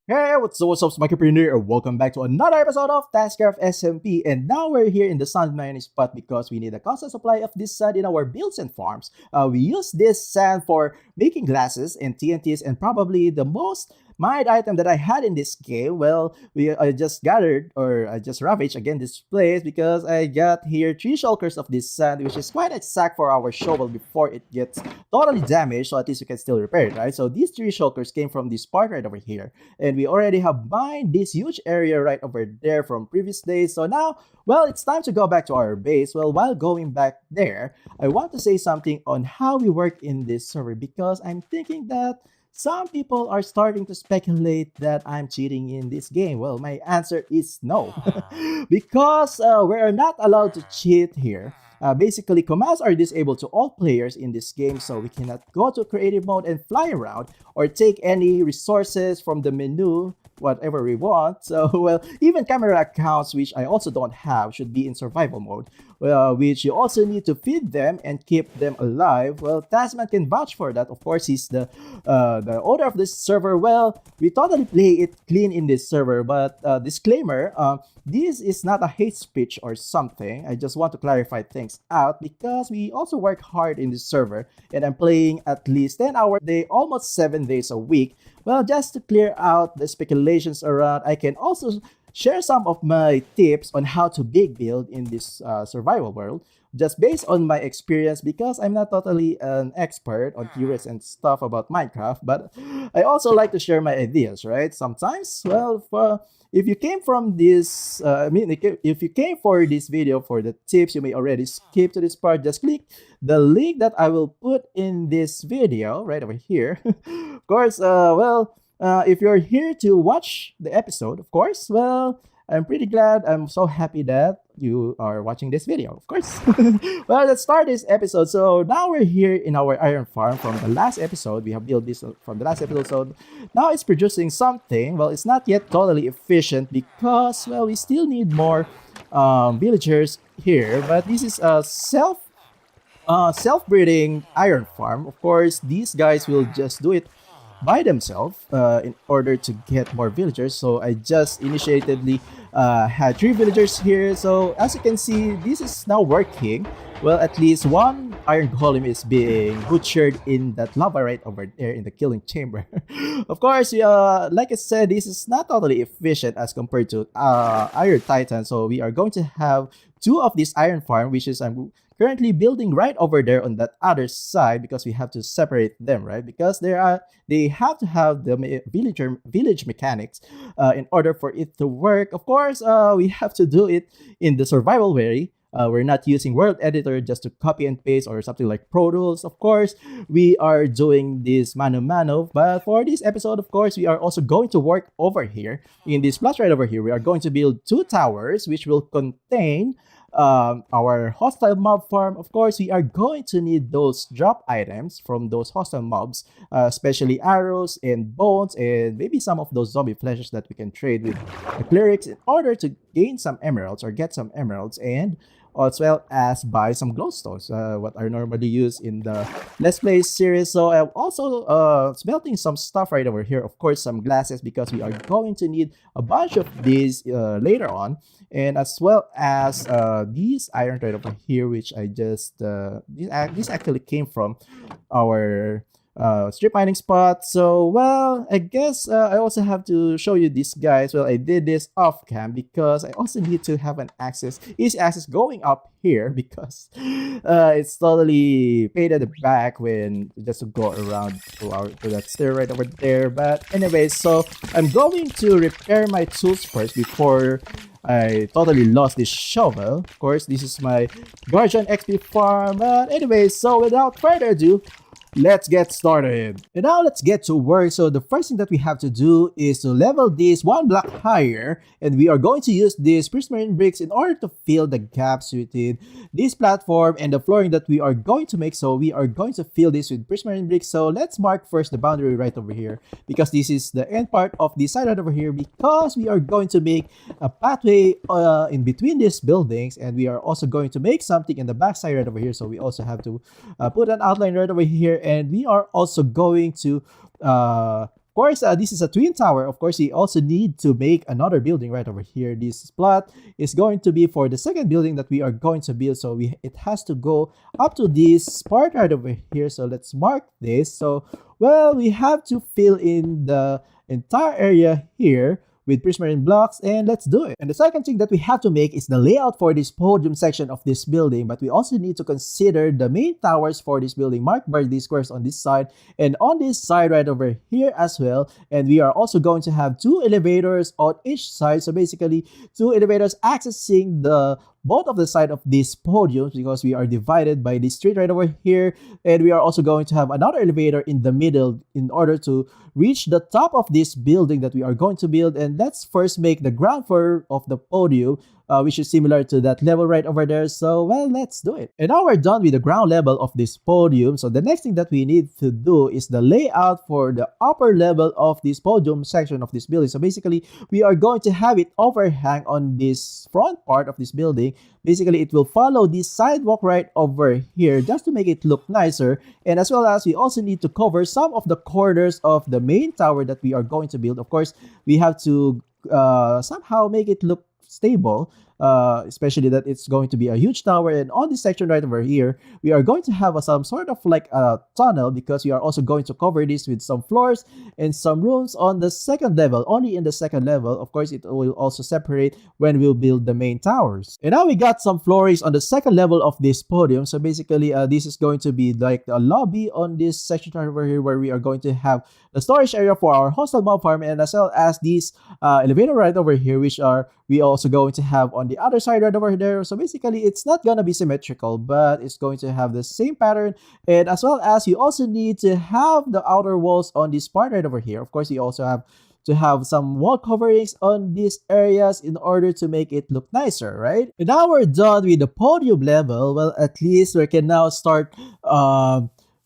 Hey, what's up, mikeyperion here, and welcome back to another episode of tazzcraft SMP. And now we're here in the sand mining spot because we need a constant supply of this sand in our builds and farms. We use this sand for making glasses and TNTs, and probably the most mined item that I had in this game. Well, I just gathered, or I just ravaged again this place because I got here 3 shulkers of this sand, which is quite exact for our shovel before it gets totally damaged. So at least you can still repair it, right? So these 3 shulkers came from this part right over here, and we already have mined this huge area right over there from previous days. So now, well, it's time to go back to our base. Well, while going back there, I want to say something on how we work in this server because I'm thinking that some people are starting to speculate that I'm cheating in this game. Well, my answer is no. Because we are not allowed to cheat here. Basically, commands are disabled to all players in this game, so we cannot go to creative mode and fly around or take any resources from the menu, whatever we want. So, well, even camera accounts, which I also don't have, should be in survival mode, which you also need to feed them and keep them alive. Well, Tasman can vouch for that. Of course, he's the owner of this server. Well, we totally play it clean in this server, but disclaimer, this is not a hate speech or something. I just want to clarify things out because we also work hard in this server, and I'm playing at least 10 hours a day, almost 7 days a week. Well, just to clear out the speculations around, I can also share some of my tips on how to big build in this survival world, just based on my experience, because I'm not totally an expert on theories and stuff about Minecraft, but I also like to share my ideas, right? Sometimes, well, if you came from this, if you came for this video for the tips, you may already skip to this part. Just click the link that I will put in this video right over here. Of course, if you're here to watch the episode, of course, well, I'm pretty glad. I'm so happy that you are watching this video, of course. Well, let's start this episode. So now we're here in our iron farm from the last episode. We have built this from the last episode. So now it's producing something. Well, it's not yet totally efficient because, well, we still need more villagers here. But this is a self-breeding iron farm. Of course, these guys will just do it by themselves in order to get more villagers. So I just initiatedly had 3 villagers here. So as you can see, this is now working. Well, at least one iron golem is being butchered in that lava right over there in the killing chamber. Of course, like I said, this is not totally efficient as compared to iron titan. So we are going to have 2 of this iron farm, which is I'm currently building right over there on that other side because we have to separate them, right? Because they have to have the village mechanics in order for it to work. Of course, we have to do it in the survival way. We're not using World Editor just to copy and paste or something like Pro Tools. Of course, we are doing this mano mano. But for this episode, of course, we are also going to work over here. In this plot right over here, we are going to build 2 towers, which will contain our hostile mob farm. Of course, we are going to need those drop items from those hostile mobs, especially arrows and bones, and maybe some of those zombie fleshes that we can trade with the clerics in order to gain some emeralds or get some emeralds, and as well as buy some glowstones, what are normally used in the Let's Play series. So I'm also smelting some stuff right over here. Of course, some glasses because we are going to need a bunch of these later on, and as well as these iron right over here, which I just this actually came from our strip mining spot. So, well, I guess I also have to show you these guys. Well, I did this off cam because I also need to have an easy access going up here because it's totally paid at the back when just to go around to that stair right over there. But anyway, so I'm going to repair my tools first before I totally lost this shovel. Of course, this is my Guardian XP farm. But anyway, so without further ado, let's get started. And now let's get to work. So the first thing that we have to do is to level this 1 block higher, and we are going to use these prismarine bricks in order to fill the gaps within this platform and the flooring that we are going to make. So we are going to fill this with prismarine bricks. So let's mark first the boundary right over here because this is the end part of the side right over here, because we are going to make a pathway in between these buildings, and we are also going to make something in the back side right over here. So we also have to put an outline right over here, and we are also going to Of course, this is a twin tower. Of course, we also need to make another building right over here. This plot is going to be for the second building that we are going to build. So it has to go up to this part right over here. So let's mark this. So, well, we have to fill in the entire area here with prismarine blocks, and let's do it. And the second thing that we have to make is the layout for this podium section of this building, but we also need to consider the main towers for this building marked by these squares on this side and on this side right over here as well. And we are also going to have 2 elevators on each side, so basically 2 elevators accessing the both of the side of these podiums because we are divided by this street right over here, and we are also going to have another elevator in the middle in order to reach the top of this building that we are going to build. And let's first make the ground floor of the podium, which is similar to that level right over there. So, well, let's do it. And now we're done with the ground level of this podium. So the next thing that we need to do is the layout for the upper level of this podium section of this building. So basically, we are going to have it overhang on this front part of this building. Basically, it will follow this sidewalk right over here just to make it look nicer. And as well as we also need to cover some of the corners of the main tower that we are going to build. Of course, we have to somehow make it look stable, especially that it's going to be a huge tower. And on this section right over here, we are going to have some sort of like a tunnel because we are also going to cover this with some floors and some rooms on the second level, only in the second level. Of course, it will also separate when we'll build the main towers. And now we got some floorings on the second level of this podium. So basically, this is going to be like a lobby on this section right over here where we are going to have the storage area for our hostile mob farm, and as well as these elevator right over here, which are we also going to have on the other side right over there. So basically, it's not gonna be symmetrical, but it's going to have the same pattern. And as well as you also need to have the outer walls on this part right over here. Of course, you also have to have some wall coverings on these areas in order to make it look nicer, right? And now we're done with the podium level. Well, at least we can now start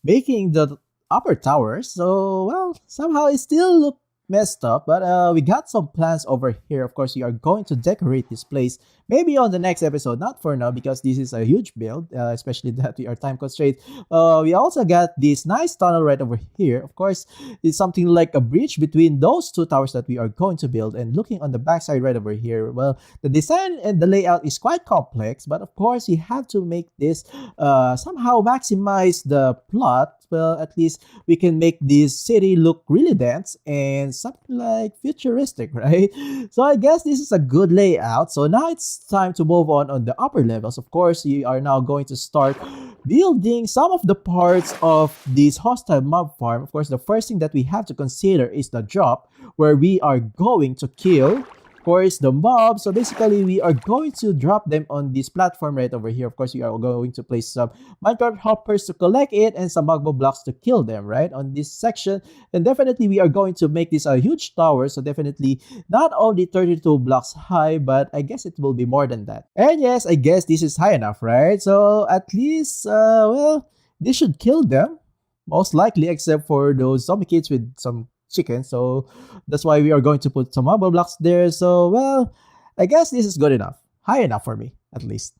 making the upper towers. So, well, somehow it still look messed up, but we got some plans over here. Of course, we are going to decorate this place maybe on the next episode, not for now because this is a huge build, especially that we are time constrained. We also got this nice tunnel right over here. Of course, it's something like a bridge between those 2 towers that we are going to build. And looking on the backside right over here, well, the design and the layout is quite complex, but of course you have to make this somehow maximize the plot. Well, at least we can make this city look really dense and something like futuristic, right? So I guess this is a good layout. So now it's time to move on the upper levels. Of course, you are now going to start building some of the parts of this hostile mob farm. Of course, the first thing that we have to consider is the drop, where we are going to kill, of course, the mob. So basically, we are going to drop them on this platform right over here. Of course, we are going to place some minecart hoppers to collect it and some magma blocks to kill them, right, on this section. And definitely, we are going to make this a huge tower. So definitely, not only 32 blocks high, but I guess it will be more than that. And yes, I guess this is high enough, right? So at least, well, this should kill them, most likely, except for those zombie kids with some chicken. So that's why we are going to put some marble blocks there. So, well, I guess this is good enough, high enough for me at least.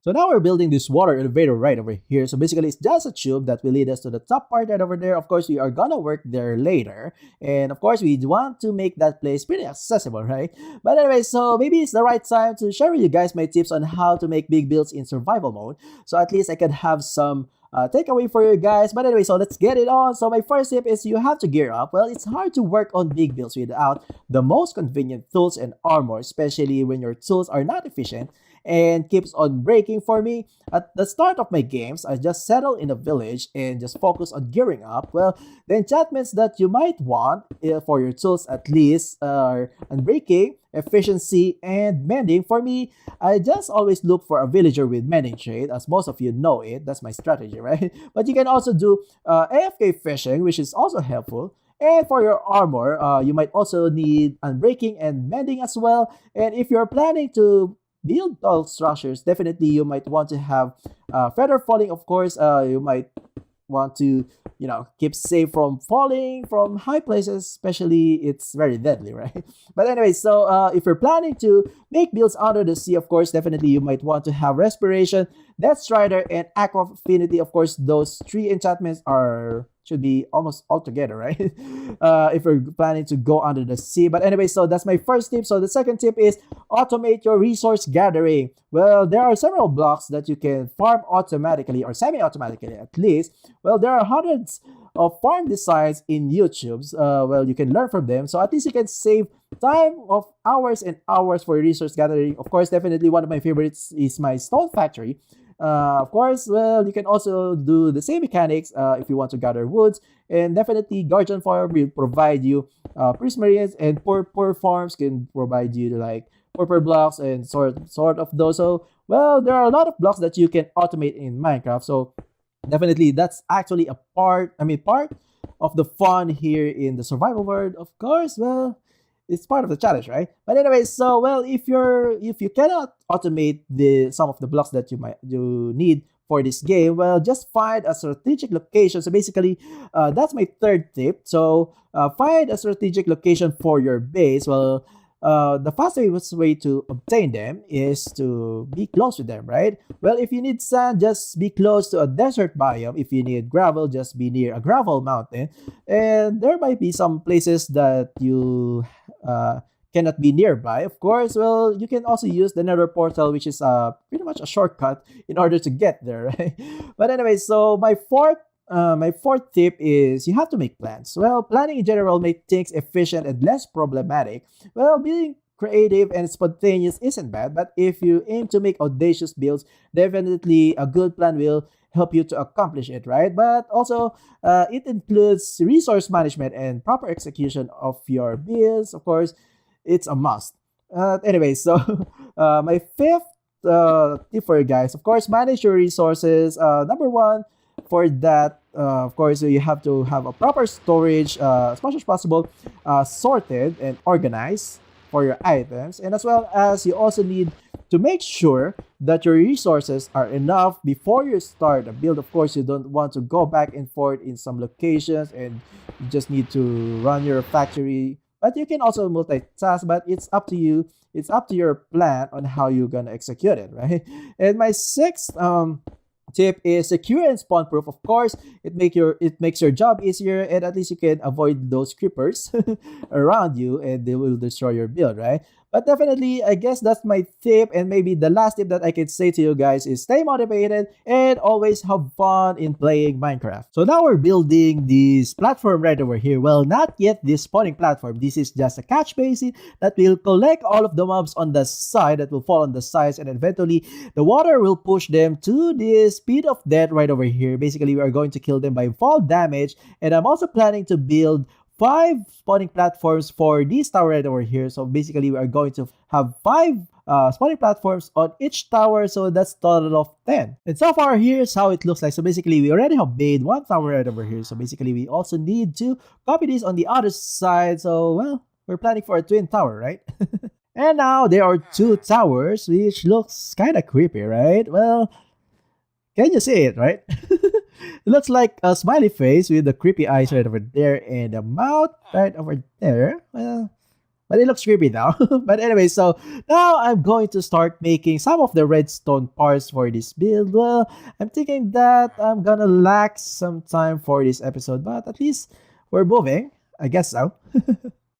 So now we're building this water elevator right over here. So basically, it's just a tube that will lead us to the top part right over there. Of course, we are gonna work there later, and of course, we want to make that place pretty accessible, right? But anyway, so maybe it's the right time to share with you guys my tips on how to make big builds in survival mode, so at least I can have some takeaway for you guys. But anyway, so let's get it on. So my first tip is you have to gear up. Well, it's hard to work on big builds without the most convenient tools and armor, especially when your tools are not efficient and keeps on breaking. For me, at the start of my games, I just settle in a village and just focus on gearing up. Well, the enchantments that you might want for your tools at least are unbreaking, efficiency, and mending. For me, I just always look for a villager with mending trade, as most of you know it. That's my strategy, right? But you can also do AFK fishing, which is also helpful. And for your armor, you might also need unbreaking and mending as well. And if you're planning to build tall structures, definitely you might want to have feather falling. Of course, you might want to, keep safe from falling from high places, especially it's very deadly, right? But anyway, so if you're planning to make builds under the sea, of course, definitely you might want to have respiration. Death Strider, and Act of Affinity. Of course, those three enchantments are should be almost all together, right? If you're planning to go under the sea. But anyway, so that's my first tip. So the second tip is automate your resource gathering. Well, there are several blocks that you can farm automatically or semi-automatically at least. Well, there are hundreds of farm designs in YouTube's. Well, you can learn from them. So at least you can save time of hours and hours for resource gathering. Of course, definitely one of my favorites is my stone factory. Of course, well, you can also do the same mechanics if you want to gather woods. And definitely, Guardian Farm will provide you prismarines, and poor farms can provide you like purple blocks and sort of those. So, well, there are a lot of blocks that you can automate in Minecraft. So, definitely, that's actually a part. I mean, part of the fun here in the survival world. Of course, well, it's part of the challenge, right? But anyway, so well, if you cannot automate some of the blocks that you need for this game, well, just find a strategic location. So basically, that's my third tip. So find a strategic location for your base. Well, the fastest way to obtain them is to be close to them, right? Well, if you need sand, just be close to a desert biome. If you need gravel, just be near a gravel mountain. And there might be some places that you cannot be nearby. Of course, well, you can also use the nether portal, which is pretty much a shortcut in order to get there, right? But anyway, so my fourth tip is you have to make plans. Well, planning in general makes things efficient and less problematic. Well, being creative and spontaneous isn't bad, but if you aim to make audacious builds, definitely a good plan will help you to accomplish it, right? But also, it includes resource management and proper execution of your builds. Of course, it's a must. Anyway, so my fifth tip for you guys, of course, manage your resources. Number one, for that, of course, you have to have a proper storage as much as possible, sorted and organized for your items. And as well as you also need to make sure that your resources are enough before you start a build. Of course, you don't want to go back and forth in some locations and you just need to run your factory. But you can also multitask, but it's up to you. It's up to your plan on how you're going to execute it, right? And my sixth tip is secure and spawn proof. Of course, it makes your job easier, and at least you can avoid those creepers around you and they will destroy your build, right? But definitely, I guess that's my tip. And maybe the last tip that I can say to you guys is stay motivated and always have fun in playing Minecraft. So now we're building this platform right over here. Well, not yet this spawning platform. This is just a catch basin that will collect all of the mobs on the side that will fall on the sides, and eventually the water will push them to the speed of death right over here. Basically, we are going to kill them by fall damage, and I'm also planning to build 5 spawning platforms for this tower right over here. So basically, we are going to have 5 spawning platforms on each tower. So that's total of 10. And so far, here's how it looks like. So basically, we already have made 1 tower right over here. So basically, we also need to copy this on the other side. So, well, we're planning for a twin tower, right? And now there are 2 towers, which looks kind of creepy, right? Well, can you see it, right? It looks like a smiley face with the creepy eyes right over there and the mouth right over there. Well, but it looks creepy now. But anyway, so now I'm going to start making some of the redstone parts for this build. Well, I'm thinking that I'm gonna lack some time for this episode, but at least we're moving. I guess so.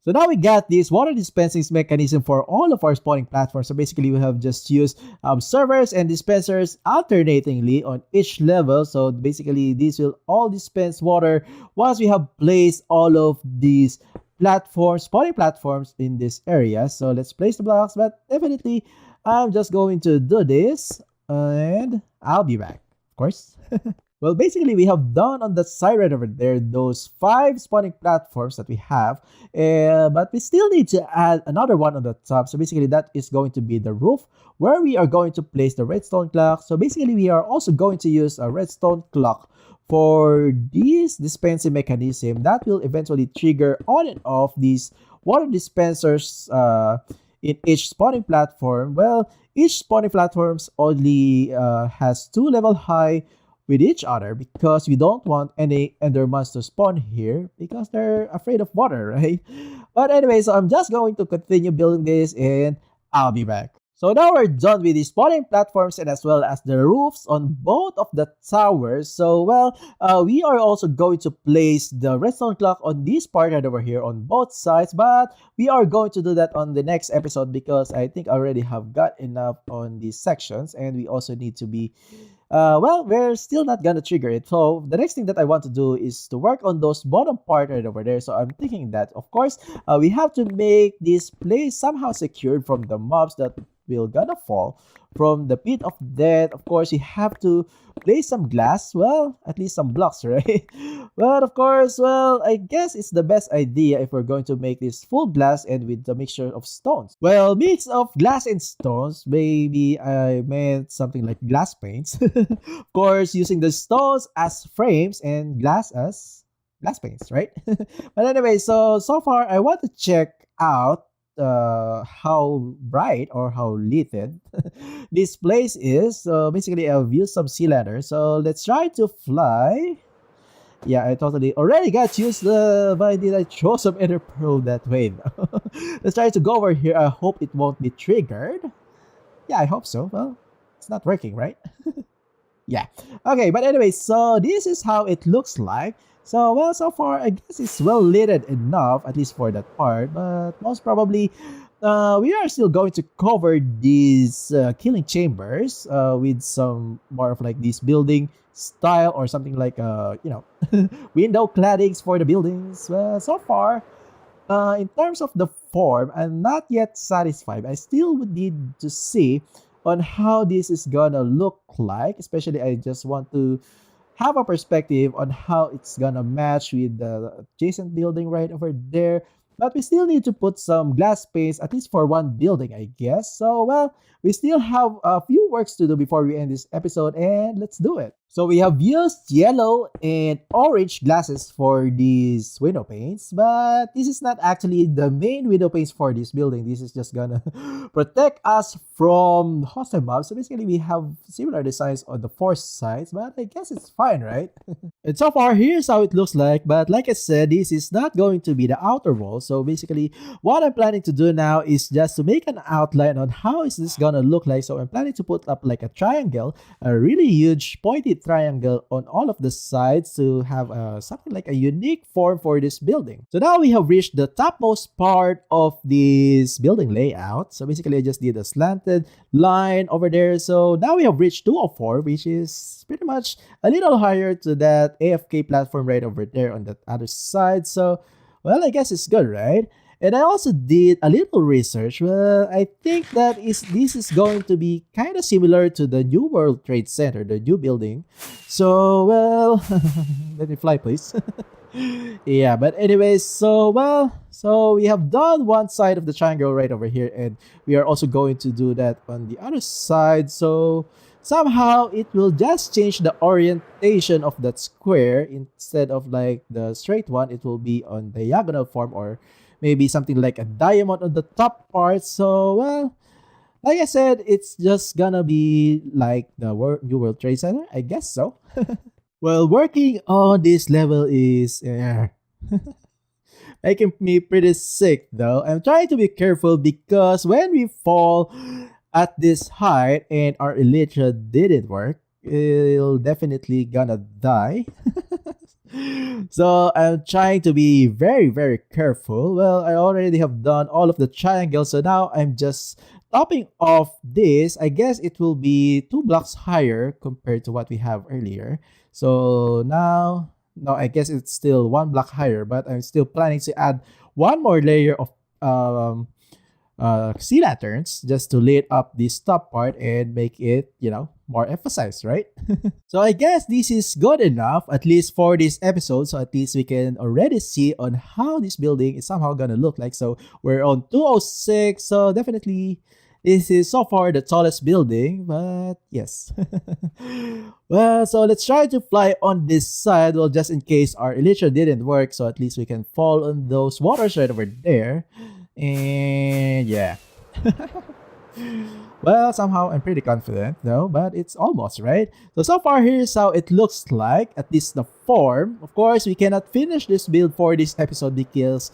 So now we got this water dispensing mechanism for all of our spawning platforms. So basically, we have just used servers and dispensers alternatingly on each level. So basically, these will all dispense water once we have placed all of these platforms, spawning platforms in this area. So let's place the blocks, but definitely, I'm just going to do this and I'll be back, of course. Well, basically, we have done on the side right over there those 5 spawning platforms that we have, but we still need to add another one on the top. So basically, that is going to be the roof where we are going to place the redstone clock. So basically, we are also going to use a redstone clock for this dispensing mechanism that will eventually trigger on and off these water dispensers in each spawning platform. Well, each spawning platforms only has 2 level high with each other because we don't want any endermans to spawn here because they're afraid of water, right? But anyway, so I'm just going to continue building this and I'll be back. So now we're done with the spawning platforms and as well as the roofs on both of the towers. So we are also going to place the redstone clock on this part right over here on both sides, but we are going to do that on the next episode because I think I already have got enough on these sections, and we also need to be we're still not gonna trigger it. So the next thing that I want to do is to work on those bottom part right over there. So I'm thinking that, of course, we have to make this place somehow secured from the mobs that will gonna fall from the pit of death. Of course, you have to place some glass, well, at least some blocks, right? But of course, well, I guess it's the best idea if we're going to make this full glass and with the mixture of stones. Well, mix of glass and stones, maybe I meant something like glass paints. Of course, using the stones as frames and glass as glass paints, right? But anyway, so far I want to check out how bright or how lit this place is. So basically I've used some sea ladder, so let's try to fly. Yeah, I totally already got used. Why did I throw some ender pearl that way though? Let's try to go over here. I hope it won't be triggered. Yeah, I hope so. Well, it's not working, right? Yeah. Okay, but anyway, so this is how it looks like. So, well, so far, I guess it's well lit enough, at least for that part. But most probably, we are still going to cover these killing chambers with some more of like this building style or something like, window claddings for the buildings. Well, so far, in terms of the form, I'm not yet satisfied. I still would need to see on how this is gonna look like. Especially, I just want to have a perspective on how it's gonna match with the adjacent building right over there. But we still need to put some glass panes, at least for one building, I guess. So, well, we still have a few works to do before we end this episode, and let's do it. So we have used yellow and orange glasses for these window panes, but this is not actually the main window panes for this building. This is just gonna protect us from hostile mobs. So basically, we have similar designs on the four sides, but I guess it's fine, right? And so far, here's how it looks like. But like I said, this is not going to be the outer wall. So basically, what I'm planning to do now is just to make an outline on how is this gonna look like. So I'm planning to put up like a triangle, a really huge pointy triangle on all of the sides to have something like a unique form for this building. So now we have reached the topmost part of this building layout. So basically, I just did a slanted line over there. So now we have reached 204, which is pretty much a little higher to that AFK platform right over there on the other side. So, well, I guess it's good, right? And I also did a little research. Well, I think that this is going to be kind of similar to the New World Trade Center, the new building. So, well, let me fly, please. Yeah, but anyways, so we have done one side of the triangle right over here, and we are also going to do that on the other side. So somehow it will just change the orientation of that square. Instead of like the straight one, it will be on diagonal form, or maybe something like a diamond on the top part. So, well, like I said, it's just gonna be like the New World Trade Center, I guess so. Well, working on this level is making me pretty sick though. I'm trying to be careful because when we fall at this height and our elytra didn't work, it'll definitely gonna die. So I'm trying to be very, very careful. Well, I already have done all of the triangles, so now I'm just topping off this. I guess it will be 2 blocks higher compared to what we have earlier. So now, no, I guess it's still 1 block higher, but I'm still planning to add one more layer of sea lanterns just to lit up this top part and make it, more emphasized, right? So I guess this is good enough, at least for this episode. So at least we can already see on how this building is somehow gonna look like. So we're on 206, so definitely this is so far the tallest building, but yes. Well, so let's try to fly on this side, well, just in case our elytra didn't work, so at least we can fall on those waters right over there. And yeah. Well, somehow I'm pretty confident, no, but it's almost, right? So far, here's how it looks like, at least the form. Of course, we cannot finish this build for this episode because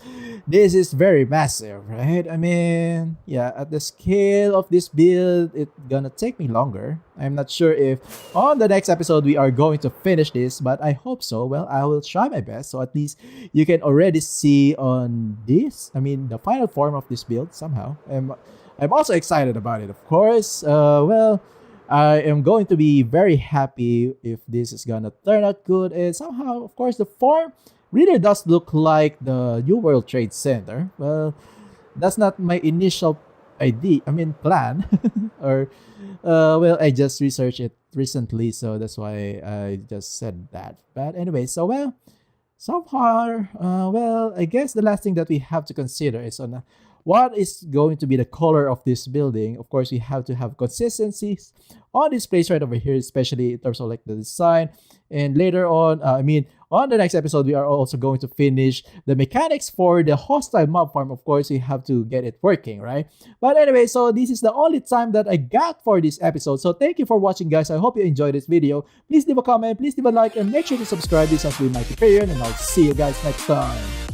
this is very massive, right? I mean, yeah, at the scale of this build, it's gonna take me longer. I'm not sure if on the next episode we are going to finish this, but I hope so. Well, I will try my best, so at least you can already see on this, I mean, the final form of this build somehow. I'm also excited about it, of course. Well, I am going to be very happy if this is gonna turn out good. And somehow, of course, the form really does look like the New World Trade Center. Well, that's not my initial idea, I mean, plan. Or, well, I just researched it recently, so that's why I just said that. But anyway, so well, so far, well, I guess the last thing that we have to consider is on what is going to be the color of this building. Of course, we have to have consistencies on this place right over here, especially in terms of like the design. And later on, I mean, on the next episode, we are also going to finish the mechanics for the hostile mob farm. Of course, we have to get it working, right? But anyway, so this is the only time that I got for this episode. So thank you for watching, guys. I hope you enjoyed this video. Please leave a comment, please leave a like, and make sure to subscribe. This has been Mikey Perion, and I'll see you guys next time.